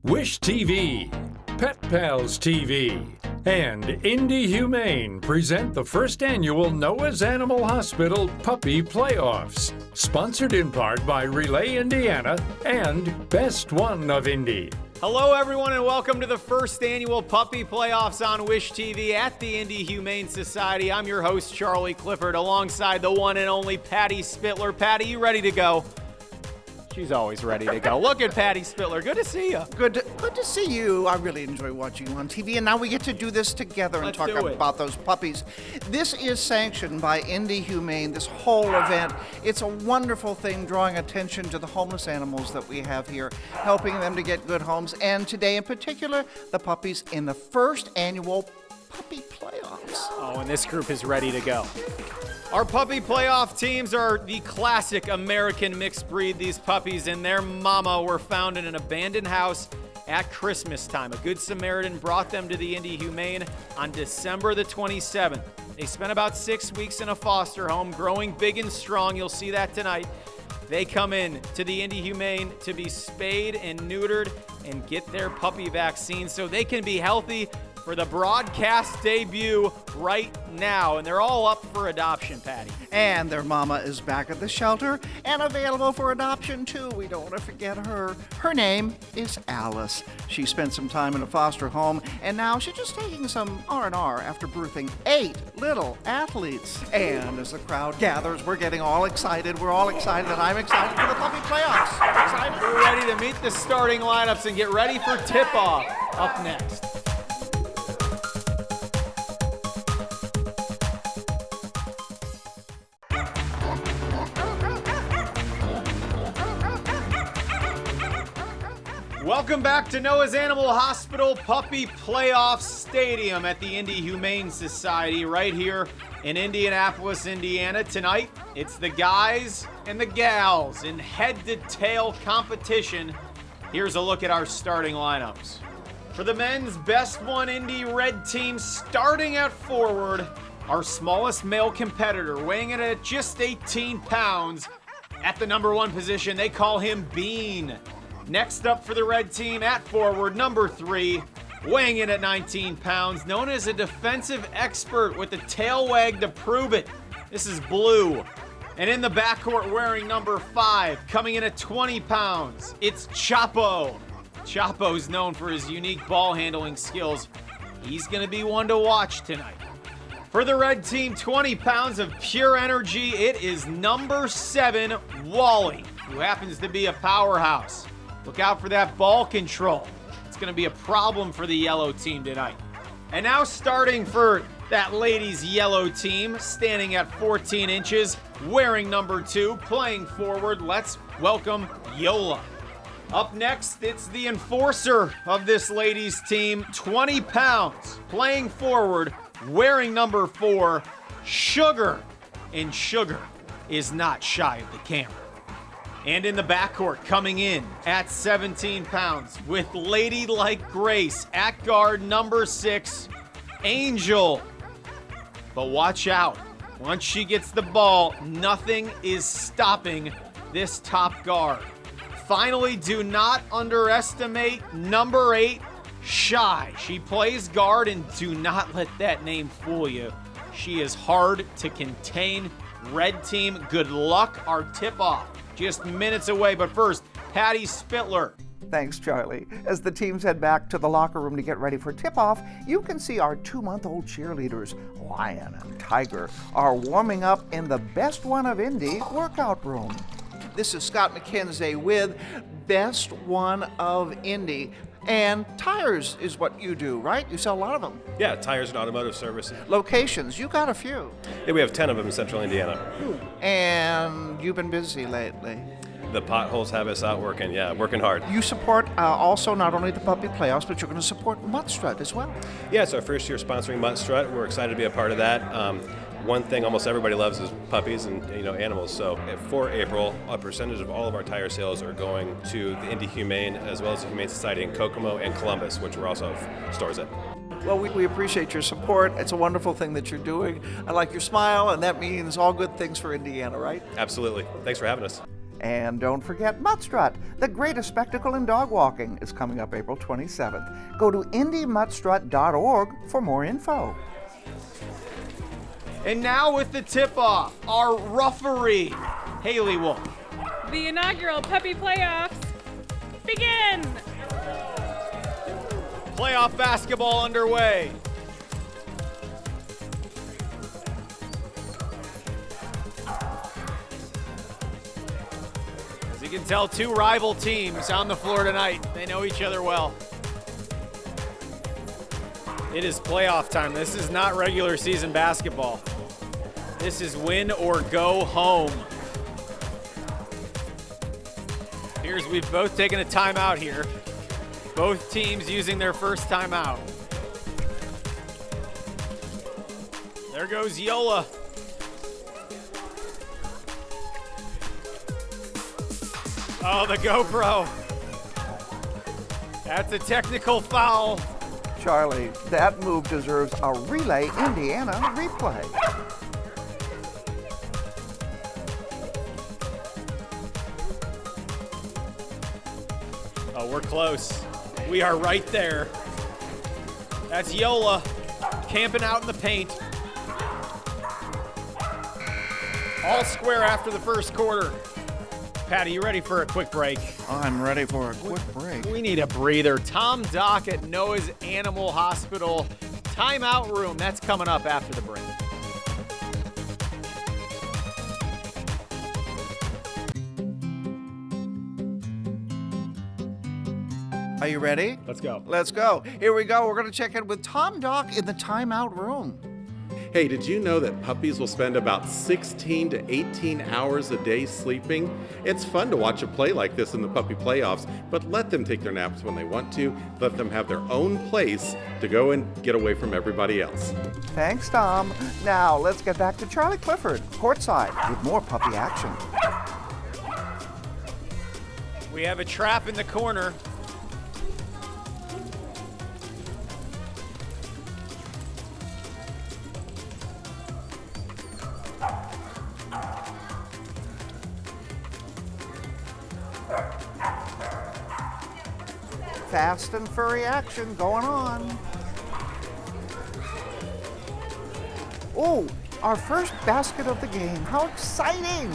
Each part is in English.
Wish TV, Pet Pals TV, and Indy Humane present the first annual Noah's Animal Hospital Puppy Playoffs, sponsored in part by Relay Indiana and Best One of Indy. Hello, everyone, and welcome to the first annual Puppy Playoffs on Wish TV at the Indy Humane Society. I'm your host, Charlie Clifford, alongside the one and only Patty Spittler. Patty, you ready to go? She's always ready to go. Look at Patty Spittler. Good to see you. Good to see you. I really enjoy watching you on TV, and now we get to do this together and talk about those puppies. This is sanctioned by Indy Humane, this whole event. It's a wonderful thing, drawing attention to the homeless animals that we have here, helping them to get good homes, and today in particular, the puppies in the first annual Puppy Playoffs. Oh, and this group is ready to go. Our puppy playoff teams are the classic American mixed breed. These puppies and their mama were found in an abandoned house at Christmas time. A Good Samaritan brought them to the Indy Humane on December the 27th. They spent about 6 weeks in a foster home, growing big and strong. You'll see that tonight. They come in to the Indy Humane to be spayed and neutered and get their puppy vaccine so they can be healthy for the broadcast debut right now. And they're all up for adoption, Patty. And their mama is back at the shelter and available for adoption too. We don't want to forget her. Her name is Alice. She spent some time in a foster home, and now she's just taking some R&R after birthing 8 little athletes. And as the crowd gathers, we're getting all excited. We're all excited, and I'm excited for the puppy playoffs. Excited? We're ready to meet the starting lineups and get ready for tip-off. Up next. Welcome back to Noah's Animal Hospital Puppy Playoff Stadium at the Indy Humane Society right here in Indianapolis, Indiana. Tonight, it's the guys and the gals in head-to-tail competition. Here's a look at our starting lineups. For the men's Best One Indy Red Team, starting at forward, our smallest male competitor, weighing in at just 18 pounds. At the number 1 position, they call him Bean. Next up for the red team at forward, number 3, weighing in at 19 pounds, known as a defensive expert with the tail wag to prove it. This is Blue. And in the backcourt, wearing number 5, coming in at 20 pounds, it's Chapo. Chapo's known for his unique ball handling skills. He's going to be one to watch tonight. For the red team, 20 pounds of pure energy, it is number 7, Wally, who happens to be a powerhouse. Look out for that ball control. It's going to be a problem for the yellow team tonight. And now starting for that ladies' yellow team, standing at 14 inches, wearing number 2, playing forward, let's welcome Yola. Up next, it's the enforcer of this ladies' team, 20 pounds, playing forward, wearing number 4, Sugar. And Sugar is not shy of the camera. And in the backcourt, coming in at 17 pounds with ladylike grace at guard number 6, Angel. But watch out. Once she gets the ball, nothing is stopping this top guard. Finally, do not underestimate number 8, Shy. She plays guard, and do not let that name fool you. She is hard to contain. Red team, good luck. Our tip-off just minutes away, but first, Patty Spittler. Thanks, Charlie. As the teams head back to the locker room to get ready for tip-off, you can see our 2-month-old cheerleaders, Lion and Tiger, are warming up in the Best One of Indy workout room. This is Scott McKenzie with Best One of Indy. And tires is what you do, right? You sell a lot of them. Yeah, tires and automotive service. Locations, you got a few. Yeah, we have 10 of them in central Indiana. And you've been busy lately. The potholes have us out working, working hard. You support also not only the Puppy Playoffs, but you're going to support Muttstrut as well. Yeah, it's our first year sponsoring Muttstrut. We're excited to be a part of that. One thing almost everybody loves is puppies and animals. So for April, a percentage of all of our tire sales are going to the Indy Humane as well as the Humane Society in Kokomo and Columbus, which we're also stores at. Well, we appreciate your support. It's a wonderful thing that you're doing. I like your smile, and that means all good things for Indiana, right? Absolutely. Thanks for having us. And don't forget Muttstrut, the greatest spectacle in dog walking, is coming up April 27th. Go to indymuttstrut.org for more info. And now with the tip-off, our referee, Haley Wolf. The inaugural puppy playoffs begin! Playoff basketball underway. As you can tell, two rival teams on the floor tonight. They know each other well. It is playoff time. This is not regular season basketball. This is win or go home. Here's, we've both taken a timeout here. Both teams using their first timeout. There goes Yola. Oh, the GoPro. That's a technical foul. Charlie, that move deserves a Relay Indiana replay. Oh, we're close. We are right there. That's Yola camping out in the paint. All square after the first quarter. Patty, you ready for a quick break? I'm ready for a quick break. We need a breather. Tom Dock at Noah's Animal Hospital timeout room. That's coming up after the break. Are you ready? Let's go. Let's go. Here we go. We're going to check in with Tom Dock in the timeout room. Hey, did you know that puppies will spend about 16 to 18 hours a day sleeping? It's fun to watch a play like this in the puppy playoffs, but let them take their naps when they want to. Let them have their own place to go and get away from everybody else. Thanks, Tom. Now, let's get back to Charlie Clifford, courtside, with more puppy action. We have a trap in the corner. Fast and furry action going on. Oh, our first basket of the game. How exciting!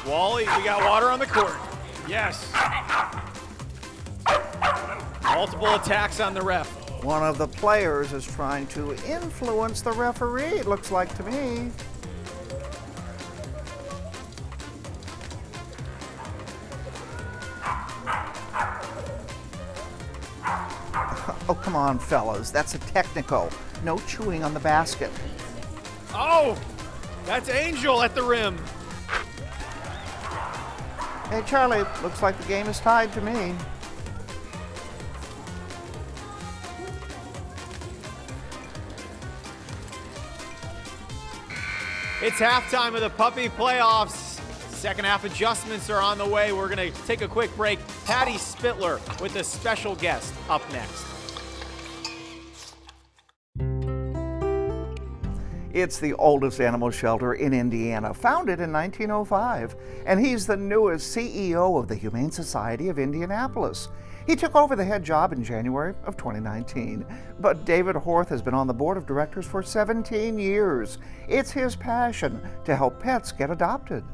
Wally, we got water on the court. Yes. Multiple attacks on the ref. One of the players is trying to influence the referee, it looks like to me. Oh, come on, fellas. That's a technical. No chewing on the basket. Oh, that's Angel at the rim. Hey, Charlie, looks like the game is tied to me. It's halftime of the puppy playoffs. Second half adjustments are on the way. We're going to take a quick break. Patty Spittler with a special guest up next. It's the oldest animal shelter in Indiana, founded in 1905, and he's the newest CEO of the Humane Society of Indianapolis. He took over the head job in January of 2019, but David Horth has been on the board of directors for 17 years. It's his passion to help pets get adopted.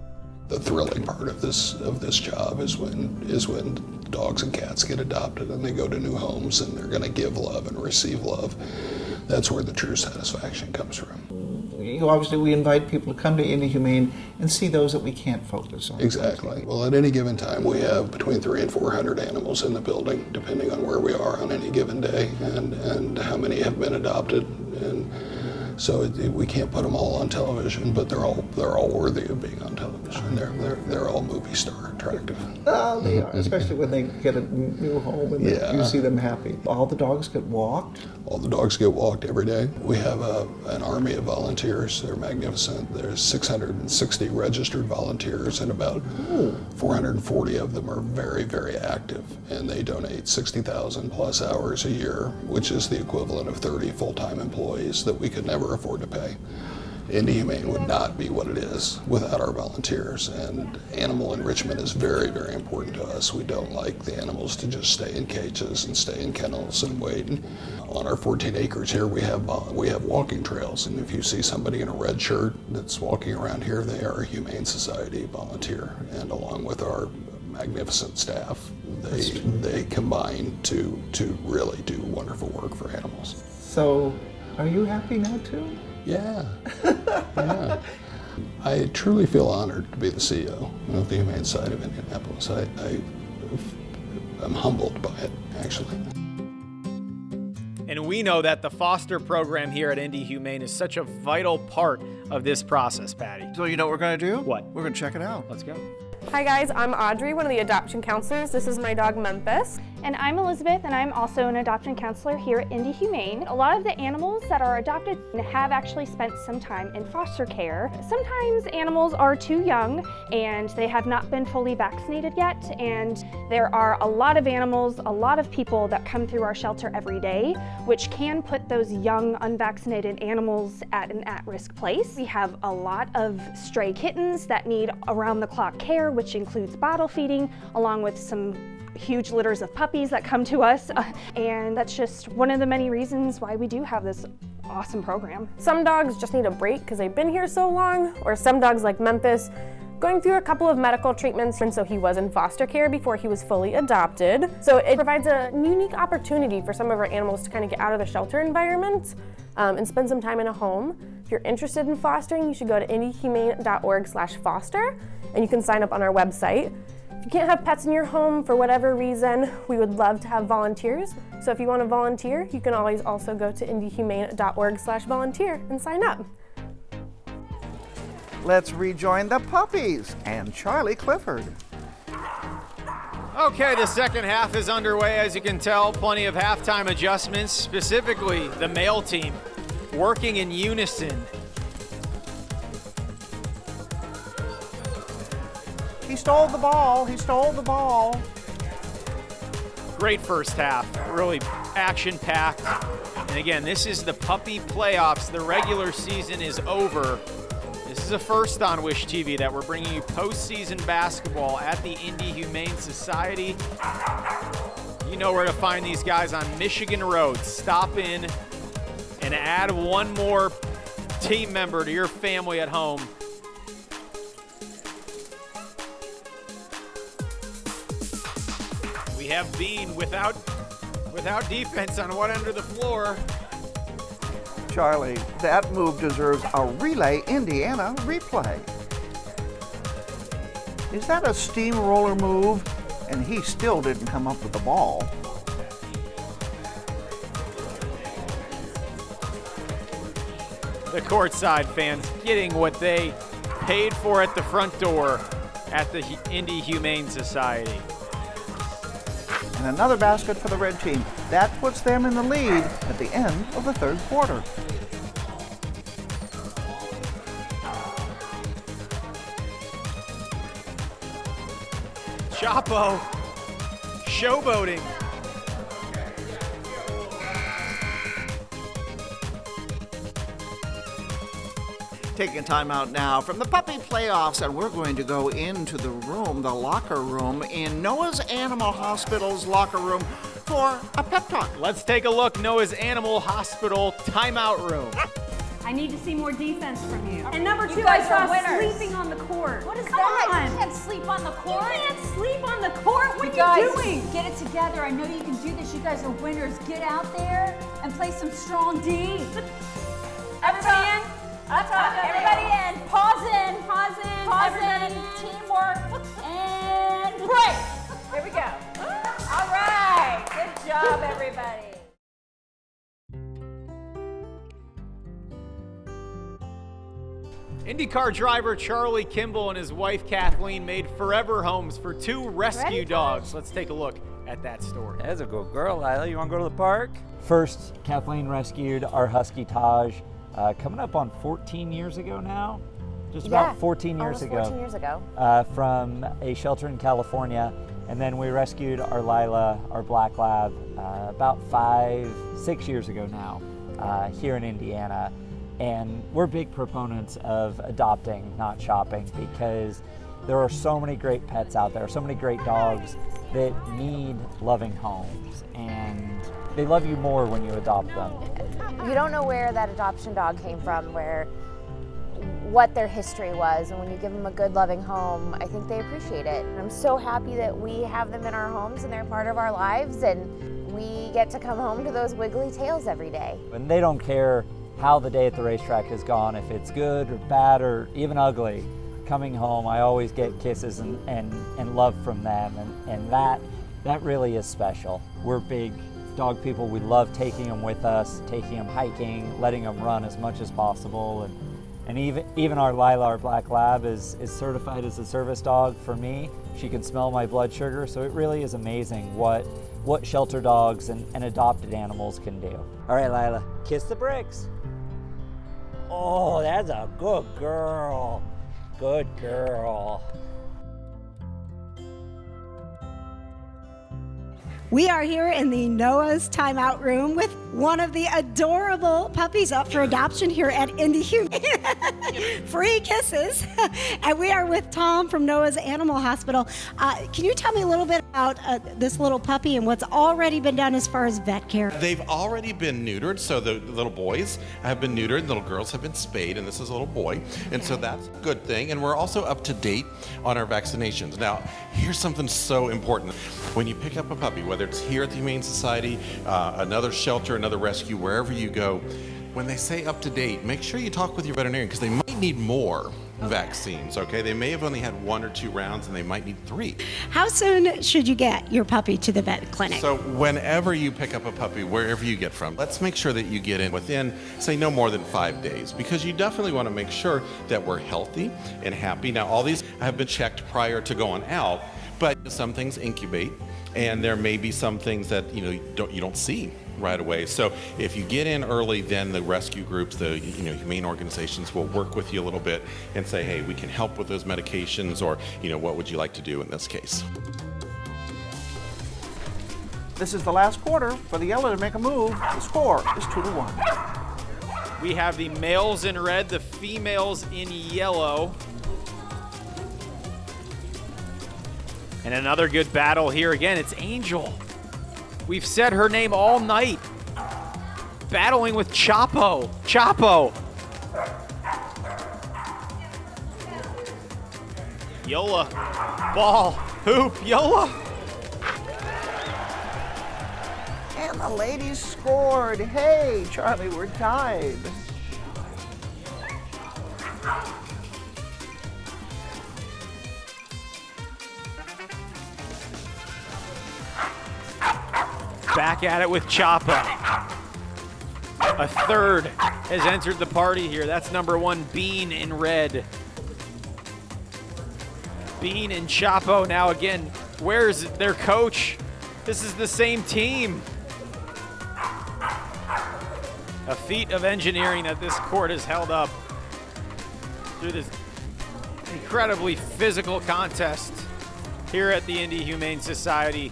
The thrilling part of this job is when dogs and cats get adopted and they go to new homes and they're going to give love and receive love. That's where the true satisfaction comes from. Obviously, we invite people to come to Indy Humane and see those that we can't focus on. Exactly. Well, at any given time, we have between 300 and 400 animals in the building, depending on where we are on any given day and how many have been adopted. And So we can't put them all on television, but they're all worthy of being on television. They're all movie star attractive. They are, especially when they get a new home and you see them happy. All the dogs get walked? All the dogs get walked every day. We have an army of volunteers. They're magnificent. There's 660 registered volunteers, and about 440 of them are very, very active. And they donate 60,000 plus hours a year, which is the equivalent of 30 full-time employees that we could never afford to pay. Indy Humane would not be what it is without our volunteers, and animal enrichment is very, very important to us. We don't like the animals to just stay in cages and stay in kennels and wait. And on our 14 acres here, we have walking trails, and if you see somebody in a red shirt that's walking around here, they are a Humane Society volunteer, and along with our magnificent staff, they combine to really do wonderful work for animals. So, are you happy now too? Yeah. Yeah. I truly feel honored to be the CEO of the Humane Society of Indianapolis. I'm humbled by it, actually. And we know that the foster program here at Indy Humane is such a vital part of this process, Patty. So you know what we're going to do? What? We're going to check it out. Let's go. Hi guys, I'm Audrey, one of the adoption counselors. This is my dog Memphis. And I'm Elizabeth, and I'm also an adoption counselor here at Indy Humane. A lot of the animals that are adopted have actually spent some time in foster care. Sometimes animals are too young and they have not been fully vaccinated yet, and there are a lot of animals, a lot of people that come through our shelter every day, which can put those young, unvaccinated animals at an at-risk place. We have a lot of stray kittens that need around-the-clock care, which includes bottle feeding, along with some huge litters of puppies that come to us, and that's just one of the many reasons why we do have this awesome program. Some dogs just need a break because they've been here so long, or some dogs like Memphis going through a couple of medical treatments, and so he was in foster care before he was fully adopted. So it provides a unique opportunity for some of our animals to kind of get out of the shelter environment and spend some time in a home. If you're interested in fostering, you should go to indyhumane.org/foster, and you can sign up on our website. If you can't have pets in your home for whatever reason, we would love to have volunteers. So if you want to volunteer, you can always also go to indyhumane.org/volunteer and sign up. Let's rejoin the puppies and Charlie Clifford. Okay, the second half is underway. As you can tell, plenty of halftime adjustments, specifically the male team working in unison. He stole the ball. He stole the ball. Great first half, really action-packed. And again, this is the puppy playoffs. The regular season is over. This is a first on Wish TV that we're bringing you postseason basketball at the Indy Humane Society. You know where to find these guys on Michigan Road. Stop in and add one more team member to your family at home. We have Bean without defense on one end of the floor. Charlie, that move deserves a Relay Indiana replay. Is that a steamroller move? And he still didn't come up with the ball. The courtside fans getting what they paid for at the front door at the Indy Humane Society. And another basket for the red team. That puts them in the lead at the end of the third quarter. Chapo showboating. Taking time out now from the puppy playoffs, and we're going to go into the room, the locker room, in Noah's Animal Hospital's locker room for a pep talk. Let's take a look. Noah's Animal Hospital timeout room. I need to see more defense from you. And number two, You guys I are saw winners. sleeping on the court. What is Come that? on. You can't sleep on the court. You can't sleep on the court. What You are you guys, doing? get it together. I know you can do this. You guys are winners. Get out there and play some strong D. Everybody in? Up top. Everybody in. Pause in. Pause in. Pause in. Teamwork. And break. Here we go. All right. Good job, everybody. IndyCar driver Charlie Kimball and his wife Kathleen made forever homes for 2 rescue dogs. Let's take a look at that story. That's a good girl, Lila. You want to go to the park? First, Kathleen rescued our husky Taj coming up on 14 years ago now. Just about 14 years ago. 14 years ago. From a shelter in California. And then we rescued our Lila, our black lab, about 5-6 years ago now here in Indiana. And we're big proponents of adopting, not shopping, because there are so many great pets out there, so many great dogs that need loving homes. And they love you more when you adopt them. You don't know where that adoption dog came from, what their history was, and when you give them a good loving home, I think they appreciate it. And I'm so happy that we have them in our homes and they're part of our lives, and we get to come home to those wiggly tails every day. And they don't care how the day at the racetrack has gone, if it's good or bad or even ugly. Coming home, I always get kisses and love from them, and that really is special. We're big dog people. We love taking them with us, taking them hiking, letting them run as much as possible, and even our Lila, our black lab, is certified as a service dog for me. She can smell my blood sugar, so it really is amazing what shelter dogs and adopted animals can do. All right, Lila, kiss the bricks. Oh, that's a good girl. Good girl. We are here in the Noah's Timeout Room with one of the adorable puppies up for adoption here at Indy Humane. Free kisses. And we are with Tom from Noah's Animal Hospital. Can you tell me a little bit about this little puppy and what's already been done as far as vet care? They've already been neutered, so the little boys have been neutered, little girls have been spayed, and this is a little boy. And so that's a good thing. And we're also up to date on our vaccinations. Now, here's something so important. When you pick up a puppy, whether it's here at the Humane Society, another shelter, another rescue, wherever you go, when they say up to date, make sure you talk with your veterinarian because they might need more vaccines, okay? They may have only had 1 or 2 rounds and they might need 3. How soon should you get your puppy to the vet clinic? So whenever you pick up a puppy, wherever you get from, let's make sure that you get in within, say, no more than 5 days, because you definitely want to make sure that we're healthy and happy. Now, all these have been checked prior to going out, but some things incubate, and there may be some things that you don't see right away. So if you get in early, then the rescue groups, the humane organizations will work with you a little bit and say, hey, we can help with those medications, or what would you like to do in this case? This is the last quarter for the yellow to make a move. The score is 2-1. We have the males in red, the females in yellow. And another good battle here. Again, it's Angel. We've said her name all night. Battling with Chapo. Chapo. Yola. Ball. Hoop. Yola. And the ladies scored. Hey, Charlie, we're tied. Back at it with Chapo. A third has entered the party here. That's number 1, Bean in red. Bean and Chapo now again. Where's their coach? This is the same team. A feat of engineering that this court has held up through this incredibly physical contest here at the Indy Humane Society.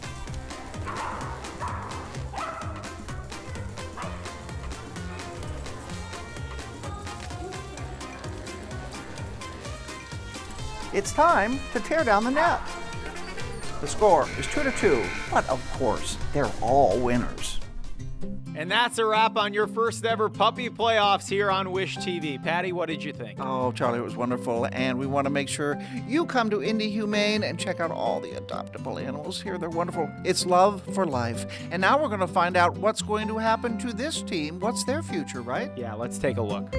It's time to tear down the net. The score is 2-2, but of course, they're all winners. And that's a wrap on your first ever puppy playoffs here on Wish TV. Patty, what did you think? Oh, Charlie, it was wonderful. And we want to make sure you come to Indy Humane and check out all the adoptable animals here. They're wonderful. It's love for life. And now we're going to find out what's going to happen to this team. What's their future, right? Yeah, let's take a look.